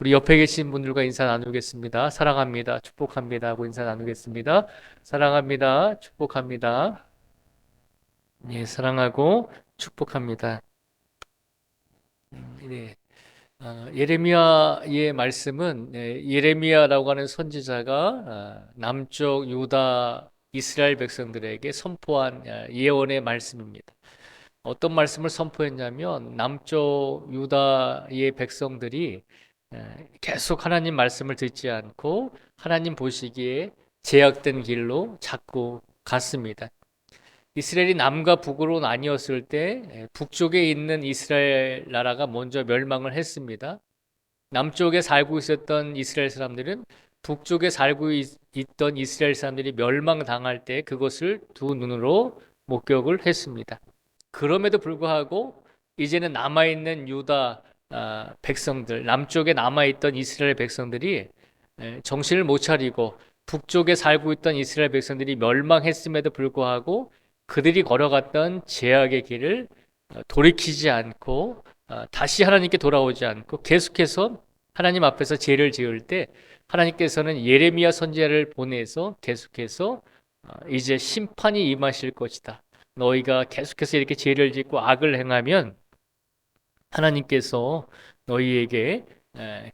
우리 옆에 계신 분들과 인사 나누겠습니다. 사랑합니다. 축복합니다. 하고 인사 나누겠습니다. 사랑합니다. 축복합니다. 예, 사랑하고 축복합니다. 네. 예레미야의 말씀은 예레미야라고 하는 선지자가 남쪽 유다 이스라엘 백성들에게 선포한 예언의 말씀입니다. 어떤 말씀을 선포했냐면 남쪽 유다의 백성들이 계속 하나님 말씀을 듣지 않고 하나님 보시기에 제약된 길로 자꾸 갔습니다. 이스라엘이 남과 북으로 나뉘었을 때 북쪽에 있는 이스라엘 나라가 먼저 멸망을 했습니다. 남쪽에 살고 있었던 이스라엘 사람들은 북쪽에 살고 있던 이스라엘 사람들이 멸망당할 때 그것을 두 눈으로 목격을 했습니다. 그럼에도 불구하고 이제는 남아있는 유다 백성들, 남쪽에 남아있던 이스라엘 백성들이 정신을 못 차리고 북쪽에 살고 있던 이스라엘 백성들이 멸망했음에도 불구하고 그들이 걸어갔던 죄악의 길을 돌이키지 않고 다시 하나님께 돌아오지 않고 계속해서 하나님 앞에서 죄를 지을 때 하나님께서는 예레미야 선지자를 보내서 계속해서 이제 심판이 임하실 것이다. 너희가 계속해서 이렇게 죄를 짓고 악을 행하면 하나님께서 너희에게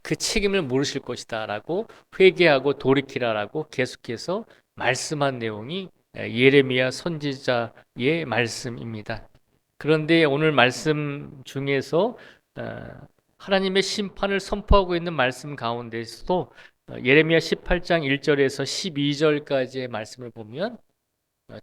그 책임을 물으실 것이다라고 회개하고 돌이키라라고 계속해서 말씀한 내용이 예레미야 선지자의 말씀입니다. 그런데 오늘 말씀 중에서 하나님의 심판을 선포하고 있는 말씀 가운데서도 예레미야 18장 1절에서 12절까지의 말씀을 보면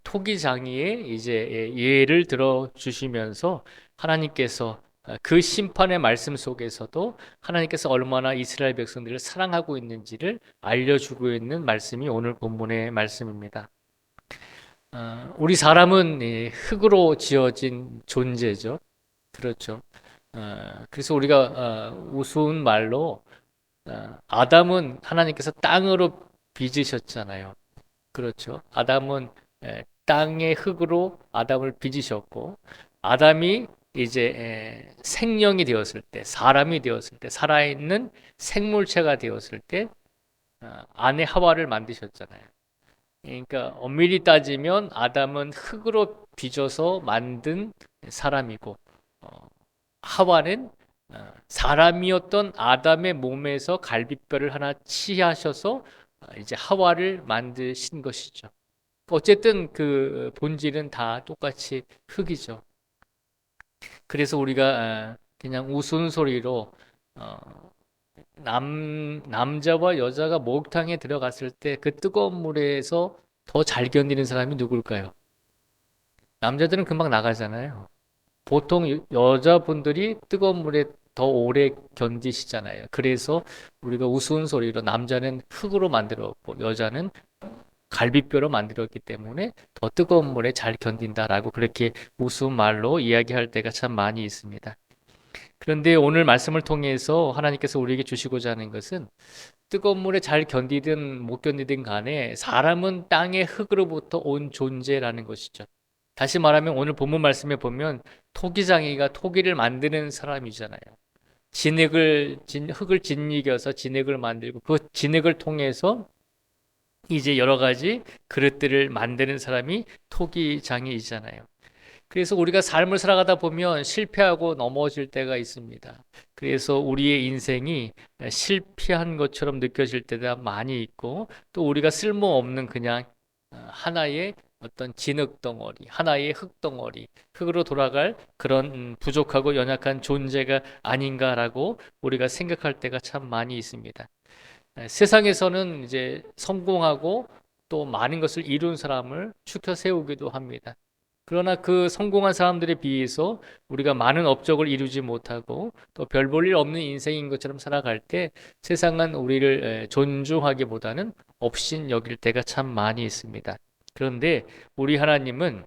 토기장이의 이제 예를 들어 주시면서 하나님께서 그 심판의 말씀 속에서도 하나님께서 얼마나 이스라엘 백성들을 사랑하고 있는지를 알려주고 있는 말씀이 오늘 본문의 말씀입니다. 우리 사람은 흙으로 지어진 존재죠. 그렇죠. 그래서 우리가 우스운 말로 아담은 하나님께서 땅으로 빚으셨잖아요. 그렇죠. 아담은 땅의 흙으로 아담을 빚으셨고 아담이 이제 생명이 되었을 때, 사람이 되었을 때, 살아있는 생물체가 되었을 때 아내 하와를 만드셨잖아요. 그러니까 엄밀히 따지면 아담은 흙으로 빚어서 만든 사람이고 하와는 사람이었던 아담의 몸에서 갈비뼈를 하나 치하셔서 이제 하와를 만드신 것이죠. 어쨌든 그 본질은 다 똑같이 흙이죠. 그래서 우리가 그냥 우스운소리로 남자와 여자가 목욕탕에 들어갔을 때 그 뜨거운 물에서 더 잘 견디는 사람이 누굴까요? 남자들은 금방 나가잖아요. 보통 여자분들이 뜨거운 물에 더 오래 견디시잖아요. 그래서 우리가 우스운 소리로 남자는 흙으로 만들었고 여자는 갈비뼈로 만들었기 때문에 더 뜨거운 물에 잘 견딘다라고 그렇게 우스운 말로 이야기할 때가 참 많이 있습니다. 그런데 오늘 말씀을 통해서 하나님께서 우리에게 주시고자 하는 것은 뜨거운 물에 잘 견디든 못 견디든 간에 사람은 땅의 흙으로부터 온 존재라는 것이죠. 다시 말하면 오늘 본문 말씀에 보면 토기장이가 토기를 만드는 사람이잖아요. 흙을 짓이겨서 진흙을 만들고 그 진흙을 통해서 이제 여러 가지 그릇들을 만드는 사람이 토기장이잖아요. 그래서 우리가 삶을 살아가다 보면 실패하고 넘어질 때가 있습니다. 그래서 우리의 인생이 실패한 것처럼 느껴질 때가 많이 있고 또 우리가 쓸모없는 그냥 하나의 어떤 진흙덩어리, 하나의 흙덩어리, 흙으로 돌아갈 그런 부족하고 연약한 존재가 아닌가라고 우리가 생각할 때가 참 많이 있습니다. 세상에서는 이제 성공하고 또 많은 것을 이룬 사람을 추켜 세우기도 합니다. 그러나 그 성공한 사람들에 비해서 우리가 많은 업적을 이루지 못하고 또 별 볼 일 없는 인생인 것처럼 살아갈 때 세상은 우리를 존중하기보다는 업신 여길 때가 참 많이 있습니다. 그런데 우리 하나님은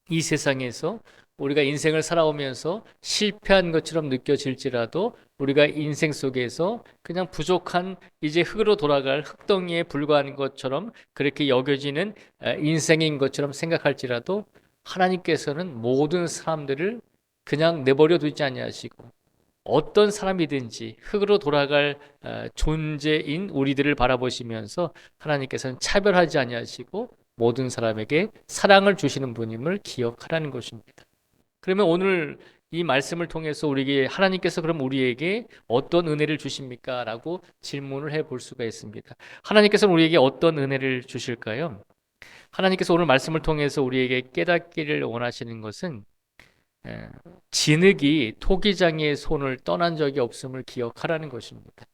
이 세상에서 우리가 인생을 살아오면서 실패한 것처럼 느껴질지라도 우리가 인생 속에서 그냥 부족한 이제 흙으로 돌아갈 흙덩이에 불과한 것처럼 그렇게 여겨지는 인생인 것처럼 생각할지라도 하나님께서는 모든 사람들을 그냥 내버려 두지 아니하시고 어떤 사람이든지 흙으로 돌아갈 존재인 우리들을 바라보시면서 하나님께서는 차별하지 아니하시고 모든 사람에게 사랑을 주시는 분임을 기억하라는 것입니다. 그러면 오늘 이 말씀을 통해서 우리에게 하나님께서 그럼 우리에게 어떤 은혜를 주십니까? 라고 질문을 해볼 수가 있습니다. 하나님께서는 우리에게 어떤 은혜를 주실까요? 하나님께서 오늘 말씀을 통해서 우리에게 깨닫기를 원하시는 것은 진흙이 토기장이의 손을 떠난 적이 없음을 기억하라는 것입니다.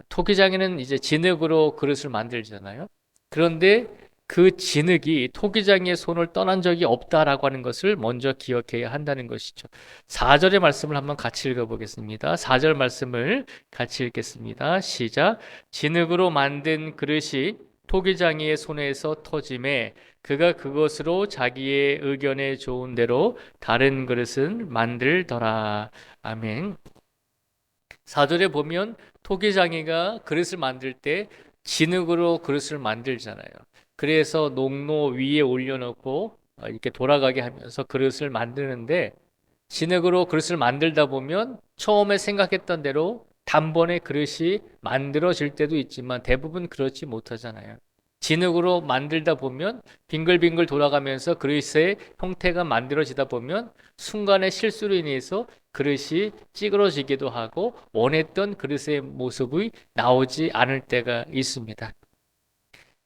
토기장이는 이제 진흙으로 그릇을 만들잖아요. 그런데 그 진흙이 토기장이의 손을 떠난 적이 없다라고 하는 것을 먼저 기억해야 한다는 것이죠. 4절의 말씀을 한번 같이 읽어보겠습니다. 4절 말씀을 같이 읽겠습니다. 시작. 진흙으로 만든 그릇이 토기장이의 손에서 터짐에 그가 그것으로 자기의 의견에 좋은 대로 다른 그릇은 만들더라. 아멘. 4절에 보면 토기장이가 그릇을 만들 때 진흙으로 그릇을 만들잖아요. 그래서 농로 위에 올려놓고 이렇게 돌아가게 하면서 그릇을 만드는데 진흙으로 그릇을 만들다 보면 처음에 생각했던 대로 단번에 그릇이 만들어질 때도 있지만 대부분 그렇지 못하잖아요. 진흙으로 만들다 보면 빙글빙글 돌아가면서 그릇의 형태가 만들어지다 보면 순간의 실수로 인해서 그릇이 찌그러지기도 하고 원했던 그릇의 모습이 나오지 않을 때가 있습니다.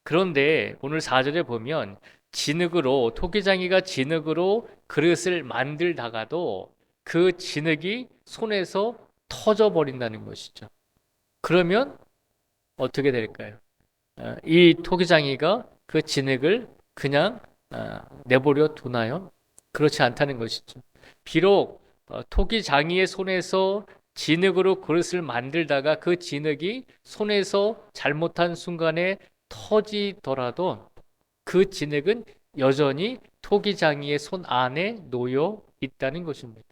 그런데 오늘 4절에 보면 토기장이가 진흙으로 그릇을 만들다가도 그 진흙이 손에서 터져 버린다는 것이죠. 그러면 어떻게 될까요? 이 토기장이가 그 진흙을 그냥 내버려 두나요? 그렇지 않다는 것이죠. 비록 토기장이의 손에서 진흙으로 그릇을 만들다가 그 진흙이 손에서 잘못한 순간에 터지더라도 그 진흙은 여전히 토기장이의 손 안에 놓여 있다는 것입니다.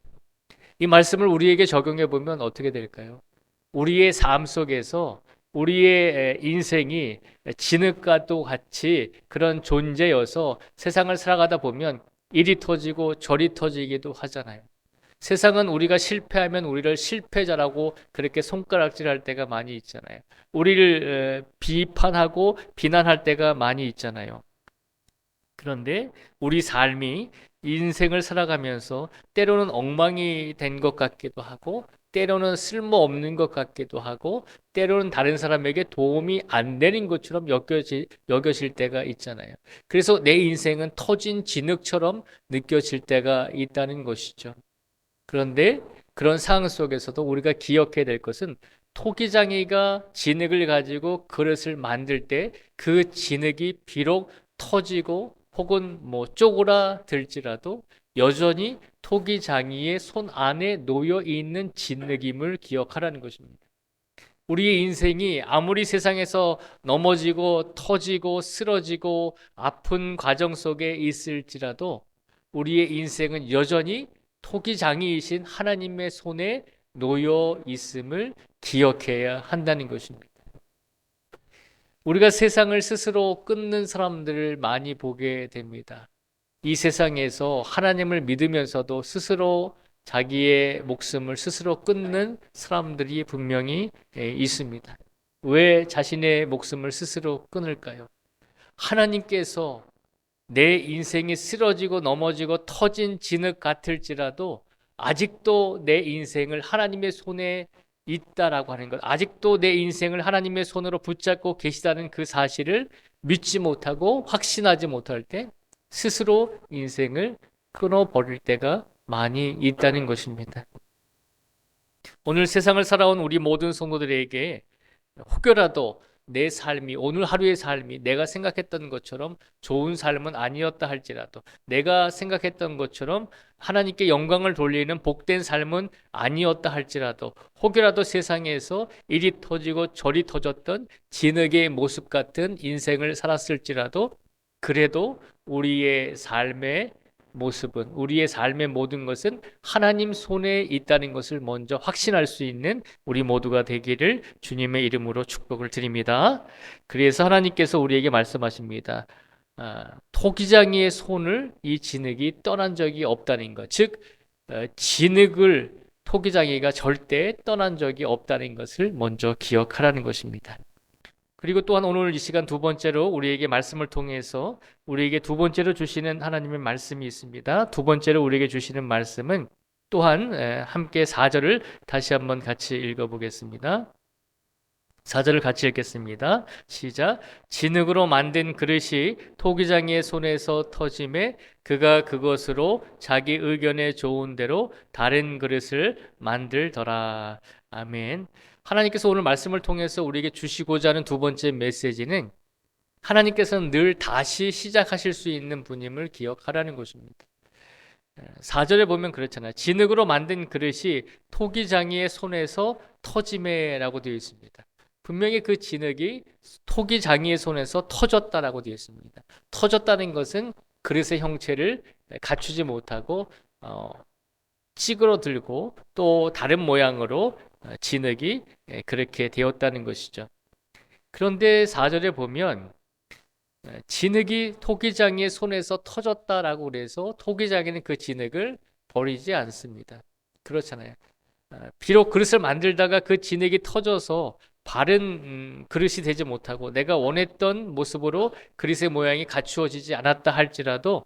이 말씀을 우리에게 적용해 보면 어떻게 될까요? 우리의 삶 속에서 우리의 인생이 진흙과도 같이 그런 존재여서 세상을 살아가다 보면 이리 터지고 저리 터지기도 하잖아요. 세상은 우리가 실패하면 우리를 실패자라고 그렇게 손가락질할 때가 많이 있잖아요. 우리를 비판하고 비난할 때가 많이 있잖아요. 그런데 우리 삶이 인생을 살아가면서 때로는 엉망이 된 것 같기도 하고 때로는 쓸모없는 것 같기도 하고 때로는 다른 사람에게 도움이 안 되는 것처럼 여겨질 때가 있잖아요. 그래서 내 인생은 터진 진흙처럼 느껴질 때가 있다는 것이죠. 그런데 그런 상황 속에서도 우리가 기억해야 될 것은 토기장이가 진흙을 가지고 그릇을 만들 때 그 진흙이 비록 터지고 혹은 쪼그라들지라도 여전히 토기장이의 손 안에 놓여 있는 진흙임을 기억하라는 것입니다. 우리의 인생이 아무리 세상에서 넘어지고 터지고 쓰러지고 아픈 과정 속에 있을지라도 우리의 인생은 여전히 토기장이이신 하나님의 손에 놓여 있음을 기억해야 한다는 것입니다. 우리가 세상을 스스로 끊는 사람들을 많이 보게 됩니다. 이 세상에서 하나님을 믿으면서도 스스로 자기의 목숨을 스스로 끊는 사람들이 분명히 있습니다. 왜 자신의 목숨을 스스로 끊을까요? 하나님께서 내 인생이 쓰러지고 넘어지고 터진 진흙 같을지라도 아직도 내 인생을 하나님의 손에 있다라고 하는 것, 아직도 내 인생을 하나님의 손으로 붙잡고 계시다는 그 사실을 믿지 못하고 확신하지 못할 때 스스로 인생을 끊어버릴 때가 많이 있다는 것입니다. 오늘 세상을 살아온 우리 모든 성도들에게 혹여라도 내 삶이, 오늘 하루의 삶이 내가 생각했던 것처럼 좋은 삶은 아니었다 할지라도, 내가 생각했던 것처럼 하나님께 영광을 돌리는 복된 삶은 아니었다 할지라도, 혹여라도 세상에서 이리 터지고 저리 터졌던 진흙의 모습 같은 인생을 살았을지라도, 그래도 우리의 삶의 모습은, 우리의 삶의 모든 것은 하나님 손에 있다는 것을 먼저 확신할 수 있는 우리 모두가 되기를 주님의 이름으로 축복을 드립니다. 그래서 하나님께서 우리에게 말씀하십니다. 토기장이의 손을 이 진흙이 떠난 적이 없다는 것, 즉 진흙을 토기장이가 절대 떠난 적이 없다는 것을 먼저 기억하라는 것입니다. 그리고 또한 오늘 이 시간 두 번째로 우리에게 말씀을 통해서 우리에게 두 번째로 주시는 하나님의 말씀이 있습니다. 두 번째로 우리에게 주시는 말씀은 또한 함께 4절을 다시 한번 같이 읽어보겠습니다. 4절을 같이 읽겠습니다. 시작. 진흙으로 만든 그릇이 토기장이의 손에서 터짐에 그가 그것으로 자기 의견에 좋은 대로 다른 그릇을 만들더라. 아멘. 하나님께서 오늘 말씀을 통해서 우리에게 주시고자 하는 두 번째 메시지는 하나님께서는 늘 다시 시작하실 수 있는 분임을 기억하라는 것입니다. 4절에 보면 그렇잖아요. 진흙으로 만든 그릇이 토기장이의 손에서 터짐에라고 되어 있습니다. 분명히 그 진흙이 토기장이의 손에서 터졌다라고 되어 있습니다. 터졌다는 것은 그릇의 형체를 갖추지 못하고 찌그러들고 또 다른 모양으로 진흙이 그렇게 되었다는 것이죠. 그런데 4절에 보면 진흙이 토기장이의 손에서 터졌다라고 그래서 토기장이는 그 진흙을 버리지 않습니다. 그렇잖아요. 비록 그릇을 만들다가 그 진흙이 터져서 바른 그릇이 되지 못하고 내가 원했던 모습으로 그릇의 모양이 갖추어지지 않았다 할지라도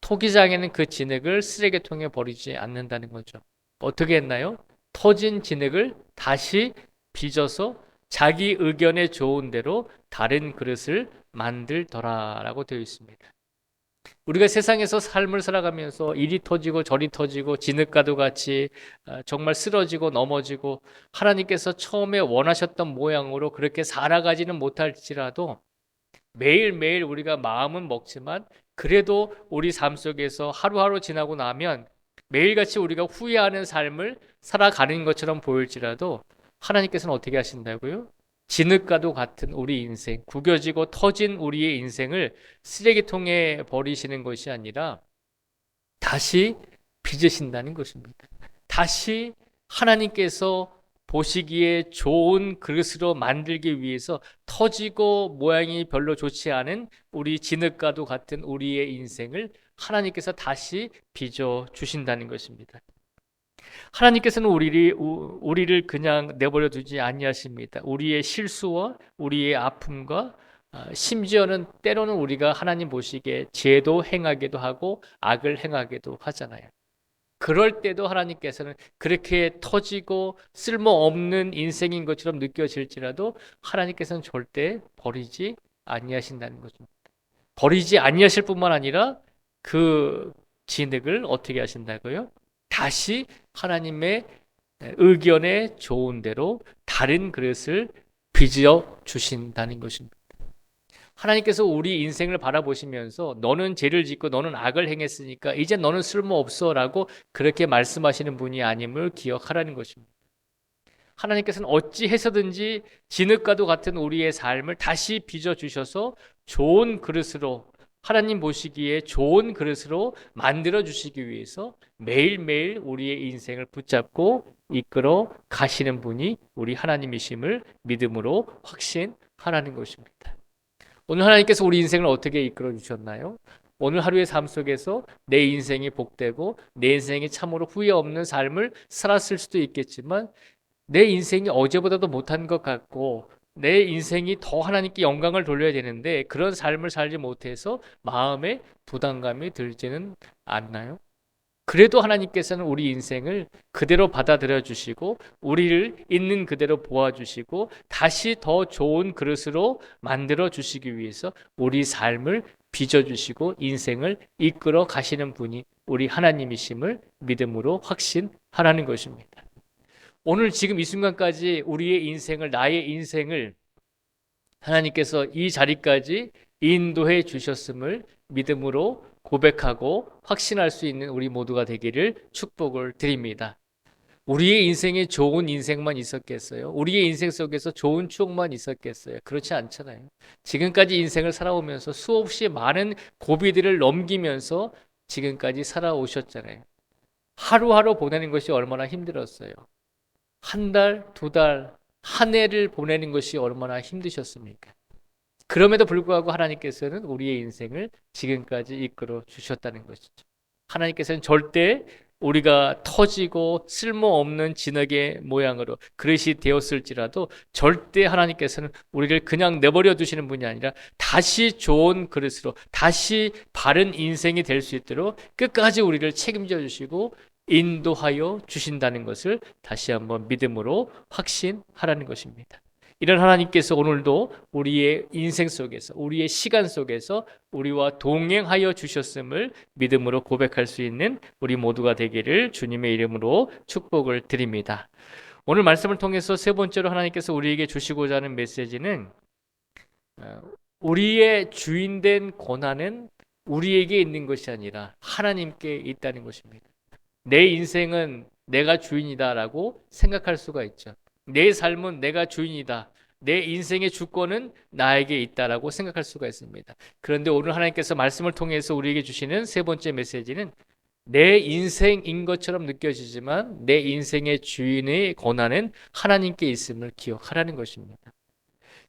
토기장에는 그 진흙을 쓰레기통에 버리지 않는다는 거죠. 어떻게 했나요? 터진 진흙을 다시 빚어서 자기 의견에 좋은 대로 다른 그릇을 만들더라라고 되어 있습니다. 우리가 세상에서 삶을 살아가면서 이리 터지고 저리 터지고 진흙가도 같이 정말 쓰러지고 넘어지고 하나님께서 처음에 원하셨던 모양으로 그렇게 살아가지는 못할지라도 매일매일 우리가 마음은 먹지만 그래도 우리 삶 속에서 하루하루 지나고 나면 매일같이 우리가 후회하는 삶을 살아가는 것처럼 보일지라도 하나님께서는 어떻게 하신다고요? 진흙과도 같은 우리 인생, 구겨지고 터진 우리의 인생을 쓰레기통에 버리시는 것이 아니라 다시 빚으신다는 것입니다. 다시 하나님께서 보시기에 좋은 그릇으로 만들기 위해서 터지고 모양이 별로 좋지 않은 우리 진흙과도 같은 우리의 인생을 하나님께서 다시 빚어 주신다는 것입니다. 하나님께서는 우리를 그냥 내버려 두지 아니하십니다. 우리의 실수와 우리의 아픔과 심지어는 때로는 우리가 하나님 보시기에 죄도 행하기도 하고 악을 행하기도 하잖아요. 그럴 때도 하나님께서는 그렇게 터지고 쓸모없는 인생인 것처럼 느껴질지라도 하나님께서는 절대 버리지 아니하신다는 것입니다. 버리지 아니하실 뿐만 아니라 그 진흙을 어떻게 하신다고요? 다시 하나님의 의견에 좋은 대로 다른 그릇을 빚어 주신다는 것입니다. 하나님께서 우리 인생을 바라보시면서 너는 죄를 짓고 너는 악을 행했으니까 이제 너는 쓸모없어 라고 그렇게 말씀하시는 분이 아님을 기억하라는 것입니다. 하나님께서는 어찌 해서든지 진흙과도 같은 우리의 삶을 다시 빚어 주셔서 좋은 그릇으로 하나님 보시기에 좋은 그릇으로 만들어 주시기 위해서 매일매일 우리의 인생을 붙잡고 이끌어 가시는 분이 우리 하나님이심을 믿음으로 확신하라는 것입니다. 오늘 하나님께서 우리 인생을 어떻게 이끌어 주셨나요? 오늘 하루의 삶 속에서 내 인생이 복되고 내 인생이 참으로 후회 없는 삶을 살았을 수도 있겠지만 내 인생이 어제보다도 못한 것 같고 내 인생이 더 하나님께 영광을 돌려야 되는데 그런 삶을 살지 못해서 마음에 부담감이 들지는 않나요? 그래도 하나님께서는 우리 인생을 그대로 받아들여 주시고 우리를 있는 그대로 보아주시고 다시 더 좋은 그릇으로 만들어 주시기 위해서 우리 삶을 빚어주시고 인생을 이끌어 가시는 분이 우리 하나님이심을 믿음으로 확신하라는 것입니다. 오늘 지금 이 순간까지 우리의 인생을 나의 인생을 하나님께서 이 자리까지 인도해 주셨음을 믿음으로 고백하고 확신할 수 있는 우리 모두가 되기를 축복을 드립니다. 우리의 인생에 좋은 인생만 있었겠어요? 우리의 인생 속에서 좋은 추억만 있었겠어요? 그렇지 않잖아요. 지금까지 인생을 살아오면서 수없이 많은 고비들을 넘기면서 지금까지 살아오셨잖아요. 하루하루 보내는 것이 얼마나 힘들었어요. 한 달, 두 달, 한 해를 보내는 것이 얼마나 힘드셨습니까? 그럼에도 불구하고 하나님께서는 우리의 인생을 지금까지 이끌어 주셨다는 것이죠. 하나님께서는 절대 우리가 터지고 쓸모없는 진흙의 모양으로 그릇이 되었을지라도 절대 하나님께서는 우리를 그냥 내버려 두시는 분이 아니라 다시 좋은 그릇으로 다시 바른 인생이 될 수 있도록 끝까지 우리를 책임져 주시고 인도하여 주신다는 것을 다시 한번 믿음으로 확신하라는 것입니다. 이런 하나님께서 오늘도 우리의 인생 속에서, 우리의 시간 속에서 우리와 동행하여 주셨음을 믿음으로 고백할 수 있는 우리 모두가 되기를 주님의 이름으로 축복을 드립니다. 오늘 말씀을 통해서 세 번째로 하나님께서 우리에게 주시고자 하는 메시지는 우리의 주인된 고난은 우리에게 있는 것이 아니라 하나님께 있다는 것입니다. 내 인생은 내가 주인이다라고 생각할 수가 있죠. 내 삶은 내가 주인이다. 내 인생의 주권은 나에게 있다라고 생각할 수가 있습니다. 그런데 오늘 하나님께서 말씀을 통해서 우리에게 주시는 세 번째 메시지는 내 인생인 것처럼 느껴지지만 내 인생의 주인의 권한은 하나님께 있음을 기억하라는 것입니다.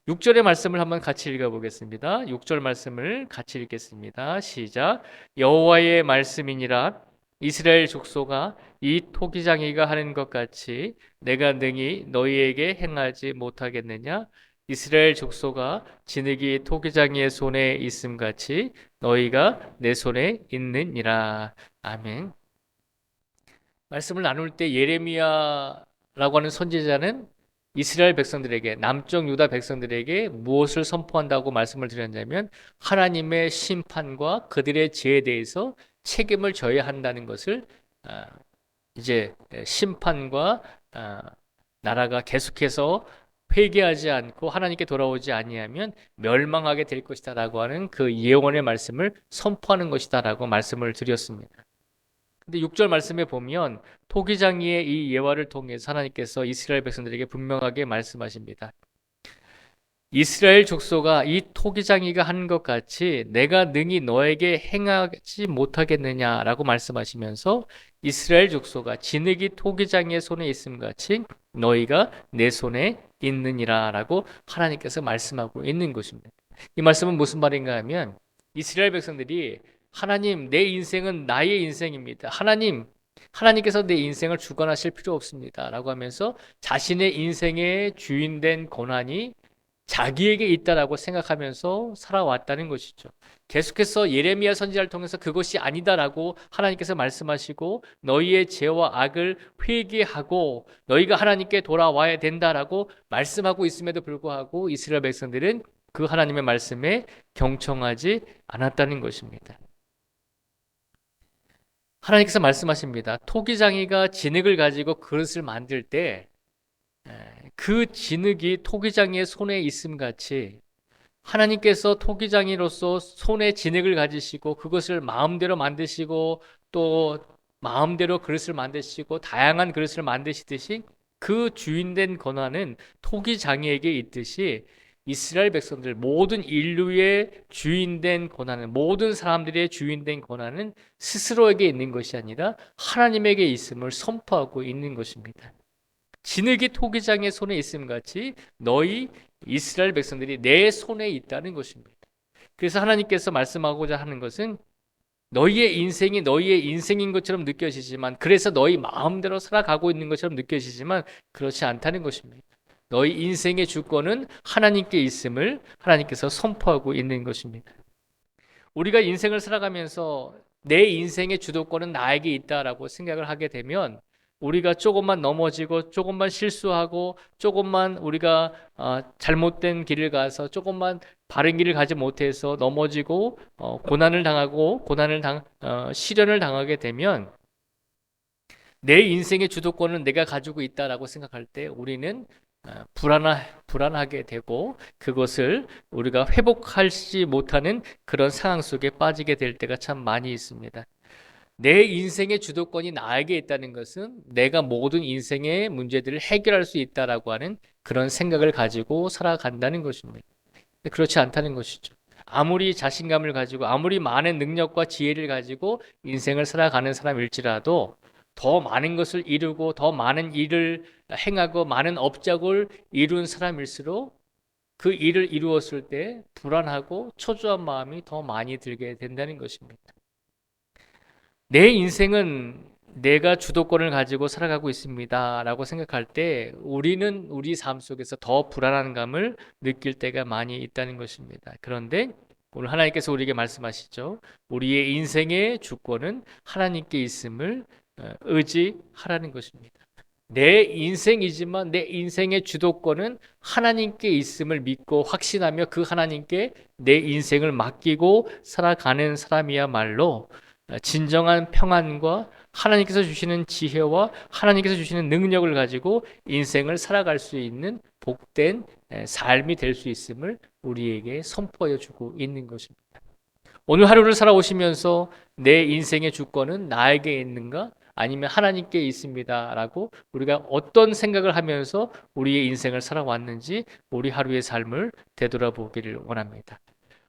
6절의 말씀을 한번 같이 읽어보겠습니다. 6절 말씀을 같이 읽겠습니다. 시작. 여호와의 말씀이니라 이스라엘 족속아 이 토기장이가 하는 것 같이 내가 능히 너희에게 행하지 못하겠느냐. 이스라엘 족속아 진흙이 토기장이의 손에 있음 같이 너희가 내 손에 있느니라. 아멘. 말씀을 나눌 때 예레미야라고 하는 선지자는 이스라엘 백성들에게, 남쪽 유다 백성들에게 무엇을 선포한다고 말씀을 드렸냐면 하나님의 심판과 그들의 죄에 대해서 책임을 져야 한다는 것을 이제 심판과 나라가 계속해서 회개하지 않고 하나님께 돌아오지 아니하면 멸망하게 될 것이다라고 하는 그 예언의 말씀을 선포하는 것이다라고 말씀을 드렸습니다. 근데 6절 말씀에 보면 토기장이의 이 예화를 통해서 하나님께서 이스라엘 백성들에게 분명하게 말씀하십니다. 이스라엘 족속아 이 토기장이가 하는 것 같이 내가 능히 너에게 행하지 못하겠느냐라고 말씀하시면서 이스라엘 족속아 진흙이 토기장이의 손에 있음 같이 너희가 내 손에 있느니라라고 하나님께서 말씀하고 있는 것입니다. 이 말씀은 무슨 말인가 하면 이스라엘 백성들이 하나님 내 인생은 나의 인생입니다. 하나님께서 내 인생을 주관하실 필요 없습니다 라고 하면서 자신의 인생의 주인된 권한이 자기에게 있다라고 생각하면서 살아왔다는 것이죠. 계속해서 예레미야 선지자를 통해서 그것이 아니다라고 하나님께서 말씀하시고 너희의 죄와 악을 회개하고 너희가 하나님께 돌아와야 된다라고 말씀하고 있음에도 불구하고 이스라엘 백성들은 그 하나님의 말씀에 경청하지 않았다는 것입니다. 하나님께서 말씀하십니다. 토기장이가 진흙을 가지고 그릇을 만들 때 그 진흙이 토기장이의 손에 있음 같이 하나님께서 토기장이로서 손에 진흙을 가지시고 그것을 마음대로 만드시고 또 마음대로 그릇을 만드시고 다양한 그릇을 만드시듯이 그 주인된 권한은 토기장이에게 있듯이 이스라엘 백성들 모든 인류의 주인된 권한은 모든 사람들의 주인된 권한은 스스로에게 있는 것이 아니라 하나님에게 있음을 선포하고 있는 것입니다. 진흙이 토기장의 손에 있음 같이 너희 이스라엘 백성들이 내 손에 있다는 것입니다. 그래서 하나님께서 말씀하고자 하는 것은 너희의 인생이 너희의 인생인 것처럼 느껴지지만 그래서 너희 마음대로 살아가고 있는 것처럼 느껴지지만 그렇지 않다는 것입니다. 너희 인생의 주권은 하나님께 있음을 하나님께서 선포하고 있는 것입니다. 우리가 인생을 살아가면서 내 인생의 주도권은 나에게 있다라고 생각을 하게 되면 우리가 조금만 넘어지고 조금만 실수하고 조금만 우리가 잘못된 길을 가서 조금만 바른 길을 가지 못해서 넘어지고 고난을 당하고 시련을 당하게 되면 내 인생의 주도권은 내가 가지고 있다라고 생각할 때 우리는 불안하게 되고 그것을 우리가 회복하지 못하는 그런 상황 속에 빠지게 될 때가 참 많이 있습니다. 내 인생의 주도권이 나에게 있다는 것은 내가 모든 인생의 문제들을 해결할 수 있다라고 하는 그런 생각을 가지고 살아간다는 것입니다. 그렇지 않다는 것이죠. 아무리 자신감을 가지고 아무리 많은 능력과 지혜를 가지고 인생을 살아가는 사람일지라도 더 많은 것을 이루고 더 많은 일을 행하고 많은 업적을 이룬 사람일수록 그 일을 이루었을 때 불안하고 초조한 마음이 더 많이 들게 된다는 것입니다. 내 인생은 내가 주도권을 가지고 살아가고 있습니다라고 생각할 때 우리는 우리 삶 속에서 더 불안한 감을 느낄 때가 많이 있다는 것입니다. 그런데 오늘 하나님께서 우리에게 말씀하시죠. 우리의 인생의 주권은 하나님께 있음을 의지하라는 것입니다. 내 인생이지만 내 인생의 주도권은 하나님께 있음을 믿고 확신하며 그 하나님께 내 인생을 맡기고 살아가는 사람이야말로 진정한 평안과 하나님께서 주시는 지혜와 하나님께서 주시는 능력을 가지고 인생을 살아갈 수 있는 복된 삶이 될 수 있음을 우리에게 선포해 주고 있는 것입니다. 오늘 하루를 살아오시면서 내 인생의 주권은 나에게 있는가? 아니면 하나님께 있습니다라고 우리가 어떤 생각을 하면서 우리의 인생을 살아왔는지 우리 하루의 삶을 되돌아보기를 원합니다.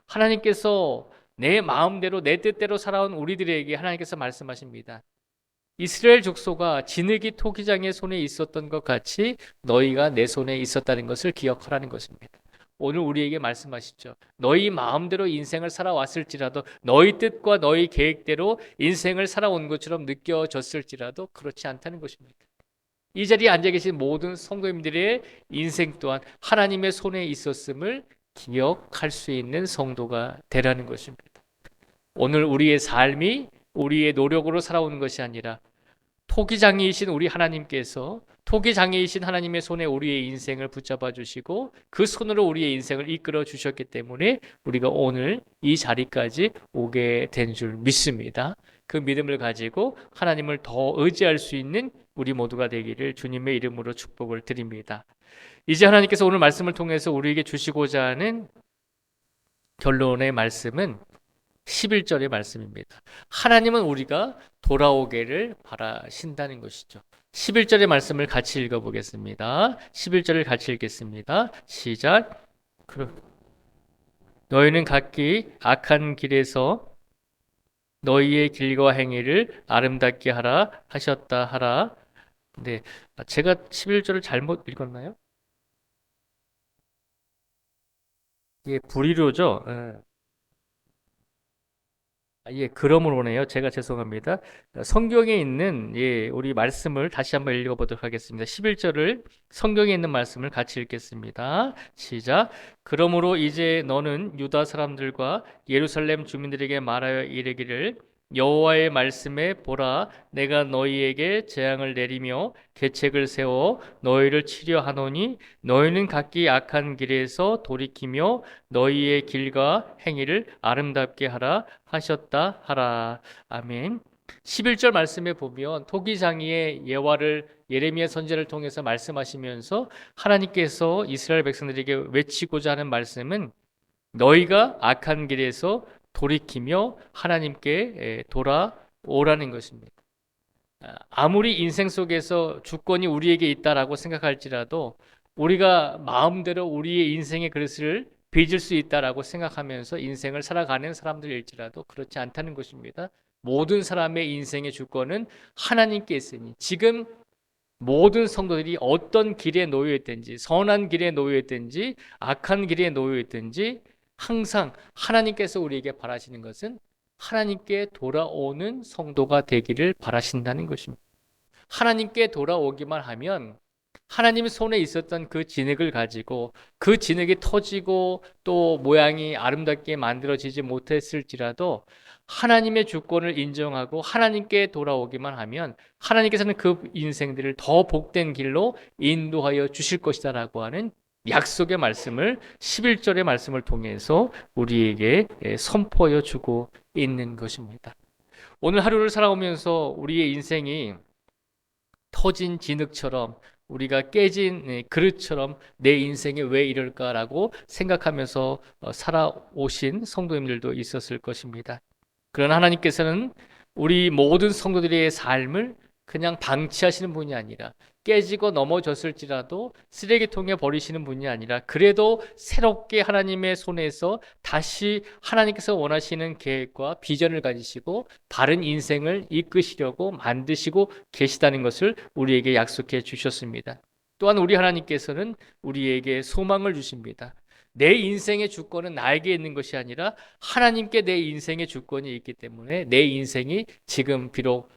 하나님께서 내 마음대로 내 뜻대로 살아온 우리들에게 하나님께서 말씀하십니다. 이스라엘 족속아 진흙이 토기장의 손에 있었던 것 같이 너희가 내 손에 있었다는 것을 기억하라는 것입니다. 오늘 우리에게 말씀하시죠. 너희 마음대로 인생을 살아왔을지라도 너희 뜻과 너희 계획대로 인생을 살아온 것처럼 느껴졌을지라도 그렇지 않다는 것입니다. 이 자리에 앉아 계신 모든 성도님들의 인생 또한 하나님의 손에 있었음을 기억할 수 있는 성도가 되라는 것입니다. 오늘 우리의 삶이 우리의 노력으로 살아오는 것이 아니라 토기장이이신 우리 하나님께서 토기장이이신 하나님의 손에 우리의 인생을 붙잡아 주시고 그 손으로 우리의 인생을 이끌어 주셨기 때문에 우리가 오늘 이 자리까지 오게 된 줄 믿습니다. 그 믿음을 가지고 하나님을 더 의지할 수 있는 우리 모두가 되기를 주님의 이름으로 축복을 드립니다. 이제 하나님께서 오늘 말씀을 통해서 우리에게 주시고자 하는 결론의 말씀은 11절의 말씀입니다. 하나님은 우리가 돌아오기를 바라신다는 것이죠. 11절의 말씀을 같이 읽어보겠습니다. 11절을 같이 읽겠습니다. 시작. 너희는 각기 악한 길에서 너희의 길과 행위를 아름답게 하라 하셨다 하라. 네, 제가 11절을 잘못 읽었나요? 예, 불의로죠. 예, 그러므로네요. 제가 죄송합니다. 성경에 있는 우리 말씀을 다시 한번 읽어보도록 하겠습니다. 11절을 성경에 있는 말씀을 같이 읽겠습니다. 시작. 그러므로 이제 너는 유다 사람들과 예루살렘 주민들에게 말하여 이르기를 여호와의 말씀에 보라 내가 너희에게 재앙을 내리며 계책을 세워 너희를 치려 하노니 너희는 각기 악한 길에서 돌이키며 너희의 길과 행위를 아름답게 하라 하셨다 하라. 아멘. 11절 말씀에 보면 토기장이의 예화를 예레미야 선지자를 통해서 말씀하시면서 하나님께서 이스라엘 백성들에게 외치고자 하는 말씀은 너희가 악한 길에서 돌이키며 하나님께 돌아오라는 것입니다. 아무리 인생 속에서 주권이 우리에게 있다라고 생각할지라도 우리가 마음대로 우리의 인생의 그릇을 빚을 수 있다라고 생각하면서 인생을 살아가는 사람들일지라도 그렇지 않다는 것입니다. 모든 사람의 인생의 주권은 하나님께 있으니 지금 모든 성도들이 어떤 길에 놓여 있든지 선한 길에 놓여 있든지 악한 길에 놓여 있든지 항상 하나님께서 우리에게 바라시는 것은 하나님께 돌아오는 성도가 되기를 바라신다는 것입니다. 하나님께 돌아오기만 하면 하나님 손에 있었던 그 진흙을 가지고 그 진흙이 터지고 또 모양이 아름답게 만들어지지 못했을지라도 하나님의 주권을 인정하고 하나님께 돌아오기만 하면 하나님께서는 그 인생들을 더 복된 길로 인도하여 주실 것이다라고 하는 약속의 말씀을 11절의 말씀을 통해서 우리에게 선포하여 주고 있는 것입니다. 오늘 하루를 살아오면서 우리의 인생이 터진 진흙처럼 우리가 깨진 그릇처럼 내 인생에 왜 이럴까라고 생각하면서 살아오신 성도님들도 있었을 것입니다. 그러나 하나님께서는 우리 모든 성도들의 삶을 그냥 방치하시는 분이 아니라 깨지고 넘어졌을지라도 쓰레기통에 버리시는 분이 아니라 그래도 새롭게 하나님의 손에서 다시 하나님께서 원하시는 계획과 비전을 가지시고 바른 인생을 이끄시려고 만드시고 계시다는 것을 우리에게 약속해 주셨습니다. 또한 우리 하나님께서는 우리에게 소망을 주십니다. 내 인생의 주권은 나에게 있는 것이 아니라 하나님께 내 인생의 주권이 있기 때문에 내 인생이 지금 비록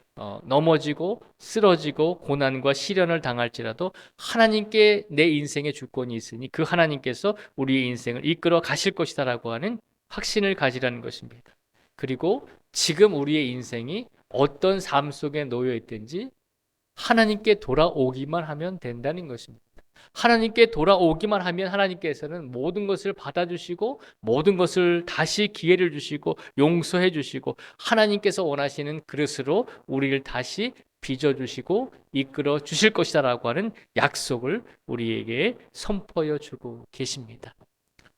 넘어지고 쓰러지고 고난과 시련을 당할지라도 하나님께 내 인생의 주권이 있으니 그 하나님께서 우리의 인생을 이끌어 가실 것이다라고 하는 확신을 가지라는 것입니다. 그리고 지금 우리의 인생이 어떤 삶 속에 놓여 있든지 하나님께 돌아오기만 하면 된다는 것입니다. 하나님께 돌아오기만 하면 하나님께서는 모든 것을 받아주시고 모든 것을 다시 기회를 주시고 용서해 주시고 하나님께서 원하시는 그릇으로 우리를 다시 빚어주시고 이끌어 주실 것이다라고 하는 약속을 우리에게 선포해 주고 계십니다.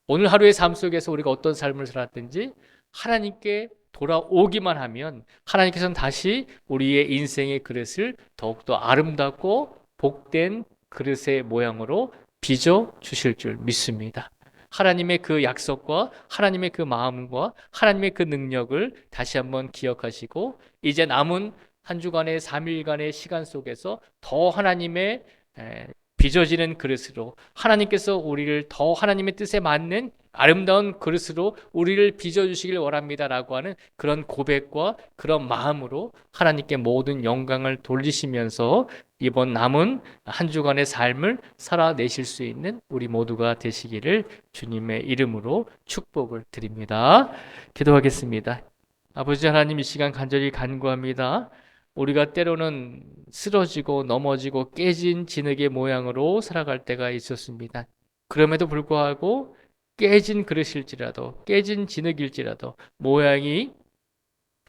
오늘 하루의 삶 속에서 우리가 어떤 삶을 살았든지 하나님께 돌아오기만 하면 하나님께서는 다시 우리의 인생의 그릇을 더욱더 아름답고 복된 그릇의 모양으로 빚어 주실 줄 믿습니다. 하나님의 그 약속과 하나님의 그 마음과 하나님의 그 능력을 다시 한번 기억하시고 이제 남은 한 주간의 3일간의 시간 속에서 더 하나님의 빚어지는 그릇으로 하나님께서 우리를 더 하나님의 뜻에 맞는 아름다운 그릇으로 우리를 빚어주시길 원합니다라고 하는 그런 고백과 그런 마음으로 하나님께 모든 영광을 돌리시면서 이번 남은 한 주간의 삶을 살아내실 수 있는 우리 모두가 되시기를 주님의 이름으로 축복을 드립니다. 기도하겠습니다. 아버지 하나님, 이 시간 간절히 간구합니다. 우리가 때로는 쓰러지고 넘어지고 깨진 진흙의 모양으로 살아갈 때가 있었습니다. 그럼에도 불구하고 깨진 그릇일지라도 깨진 진흙일지라도 모양이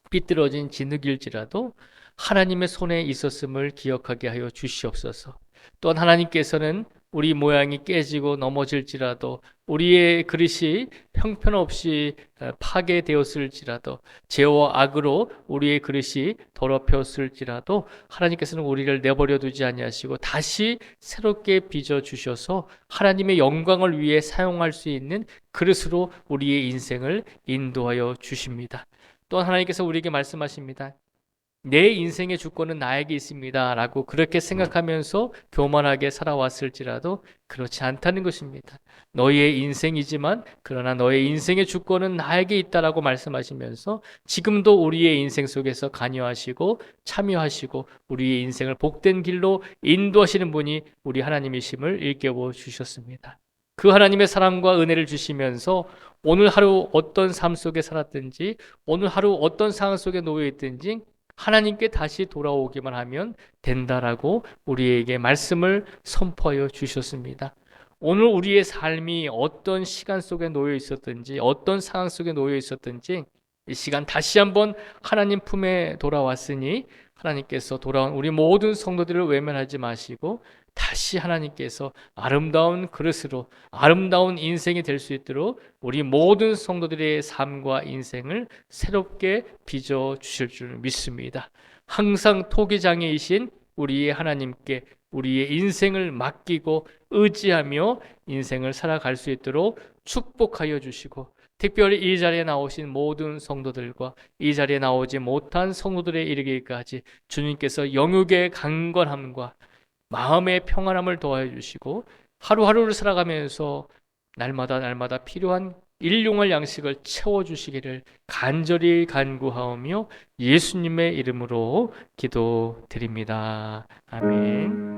삐뚤어진 진흙일지라도 하나님의 손에 있었음을 기억하게 하여 주시옵소서. 또한 하나님께서는 우리 모양이 깨지고 넘어질지라도 우리의 그릇이 형편없이 파괴되었을지라도 죄와 악으로 우리의 그릇이 더럽혔을지라도 하나님께서는 우리를 내버려 두지 아니하시고 다시 새롭게 빚어 주셔서 하나님의 영광을 위해 사용할 수 있는 그릇으로 우리의 인생을 인도하여 주십니다. 또한 하나님께서 우리에게 말씀하십니다. 내 인생의 주권은 나에게 있습니다 라고 그렇게 생각하면서 교만하게 살아왔을지라도 그렇지 않다는 것입니다. 너희의 인생이지만 그러나 너의 인생의 주권은 나에게 있다라고 말씀하시면서 지금도 우리의 인생 속에서 관여하시고 참여하시고 우리의 인생을 복된 길로 인도하시는 분이 우리 하나님이심을 일깨워 주셨습니다. 그 하나님의 사랑과 은혜를 주시면서 오늘 하루 어떤 삶 속에 살았든지 오늘 하루 어떤 상황 속에 놓여 있든지 하나님께 다시 돌아오기만 하면 된다라고 우리에게 말씀을 선포하여 주셨습니다. 오늘 우리의 삶이 어떤 시간 속에 놓여 있었든지 어떤 상황 속에 놓여 있었든지 이 시간 다시 한번 하나님 품에 돌아왔으니 하나님께서 돌아온 우리 모든 성도들을 외면하지 마시고 다시 하나님께서 아름다운 그릇으로 아름다운 인생이 될 수 있도록 우리 모든 성도들의 삶과 인생을 새롭게 빚어 주실 줄 믿습니다. 항상 토기장애이신 우리의 하나님께 우리의 인생을 맡기고 의지하며 인생을 살아갈 수 있도록 축복하여 주시고 특별히 이 자리에 나오신 모든 성도들과 이 자리에 나오지 못한 성도들에 이르기까지 주님께서 영육의 강건함과 마음의 평안함을 도와해 주시고 하루하루를 살아가면서 날마다 필요한 일용할 양식을 채워주시기를 간절히 간구하오며 예수님의 이름으로 기도드립니다. 아멘.